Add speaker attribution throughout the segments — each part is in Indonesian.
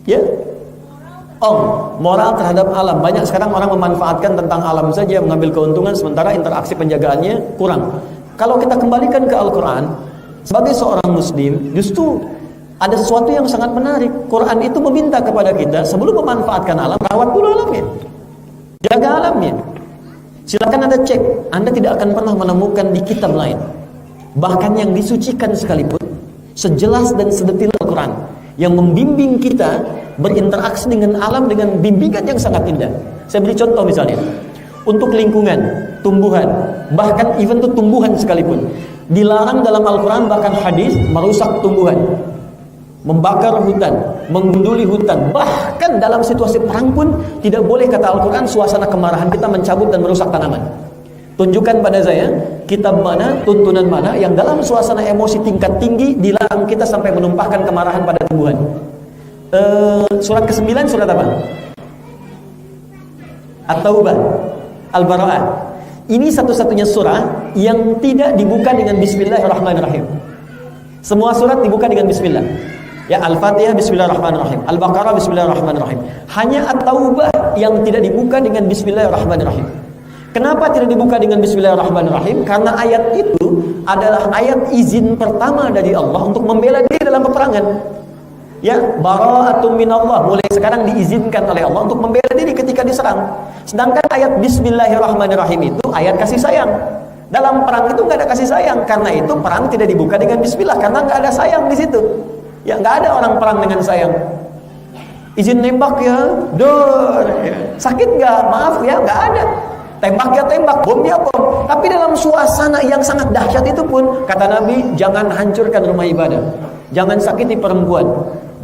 Speaker 1: Ya. Moral terhadap alam. Banyak sekarang orang memanfaatkan tentang alam saja, mengambil keuntungan, sementara interaksi penjagaannya kurang. Kalau kita kembalikan ke Al-Quran, sebagai seorang muslim, justru ada sesuatu yang sangat menarik. Quran itu meminta kepada kita, sebelum memanfaatkan alam, rawat dulu alamnya, jaga alamnya. Silakan Anda cek, Anda tidak akan pernah menemukan di kitab lain, bahkan yang disucikan sekalipun, sejelas dan sedetil Al-Quran, yang membimbing kita berinteraksi dengan alam dengan bimbingan yang sangat indah. Saya beri contoh misalnya, untuk lingkungan, tumbuhan, bahkan even itu tumbuhan sekalipun, dilarang dalam Al-Quran bahkan hadis merusak tumbuhan, membakar hutan, menggunduli hutan. Bahkan dalam situasi perang pun tidak boleh, kata Al-Quran, suasana kemarahan kita mencabut dan merusak tanaman. Tunjukkan pada saya kitab mana, tuntunan mana yang dalam suasana emosi tingkat tinggi dilarang kita sampai menumpahkan kemarahan pada tumbuhan. Surat ke-9 surat apa? At-Taubah, Al-Bara'ah. Ini satu-satunya surah yang tidak dibuka dengan Bismillahirrahmanirrahim. Semua surat dibuka dengan Bismillah. Ya, Al-Fatihah Bismillahirrahmanirrahim, Al-Baqarah Bismillahirrahmanirrahim. Hanya At-Taubah yang tidak dibuka dengan Bismillahirrahmanirrahim. Kenapa tidak dibuka dengan Bismillahirrahmanirrahim? Karena ayat itu adalah ayat izin pertama dari Allah untuk membela diri dalam peperangan. Ya, bara'atun minallah, mulai sekarang diizinkan oleh Allah untuk membela diri ketika diserang. Sedangkan ayat Bismillahirrahmanirrahim itu ayat kasih sayang. Dalam perang itu nggak ada kasih sayang, karena itu perang tidak dibuka dengan Bismillah, karena nggak ada sayang di situ. Ya, nggak ada orang perang dengan sayang. Izin nembak ya, dor. Sakit nggak? Maaf ya, nggak ada. Tembak ya tembak, bom ya bom. Tapi dalam suasana yang sangat dahsyat itu pun, kata Nabi, jangan hancurkan rumah ibadah, jangan sakiti perempuan,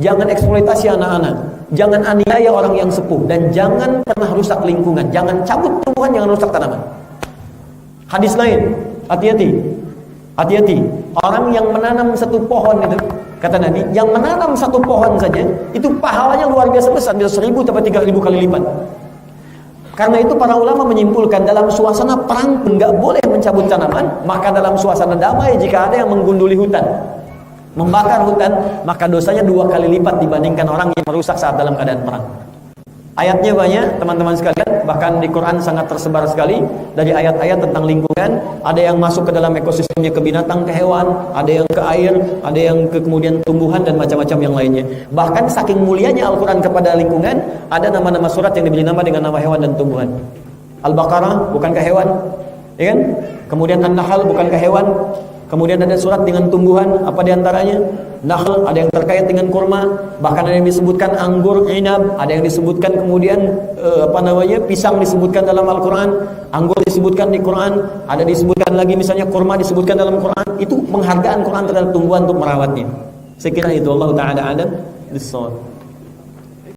Speaker 1: jangan eksploitasi anak-anak, jangan aniaya orang yang sepuh, dan jangan pernah rusak lingkungan, jangan cabut tumbuhan, jangan rusak tanaman. Hadis lain, hati-hati, hati-hati. Orang yang menanam satu pohon itu, kata Nabi, yang menanam satu pohon saja, itu pahalanya luar biasa besar, bisa 1000 sampai 3000 kali lipat. Karena itu para ulama menyimpulkan, dalam suasana perang pun nggak boleh mencabut tanaman, maka dalam suasana damai jika ada yang menggunduli hutan, membakar hutan, maka dosanya 2 kali lipat dibandingkan orang yang merusak saat dalam keadaan perang. Ayatnya banyak teman-teman sekalian, bahkan di Quran sangat tersebar sekali. Dari ayat-ayat tentang lingkungan, ada yang masuk ke dalam ekosistemnya, ke binatang, ke hewan, ada yang ke air, ada yang ke kemudian tumbuhan dan macam-macam yang lainnya. Bahkan saking mulianya Al-Quran kepada lingkungan, ada nama-nama surat yang diberi nama dengan nama hewan dan tumbuhan. Al-Baqarah bukankah hewan? Ya kan? Kemudian An-Nahl bukankah hewan? Kemudian ada surat dengan tumbuhan, apa diantaranya? Nahl, ada yang terkait dengan kurma, bahkan ada yang disebutkan anggur, inab, ada yang disebutkan kemudian pisang disebutkan dalam Al-Quran, anggur disebutkan di Quran, ada disebutkan lagi misalnya kurma disebutkan dalam Quran. Itu penghargaan Quran terhadap tumbuhan untuk merawatnya. Saya kira itu, Allah Ta'ala alam bis-shawab.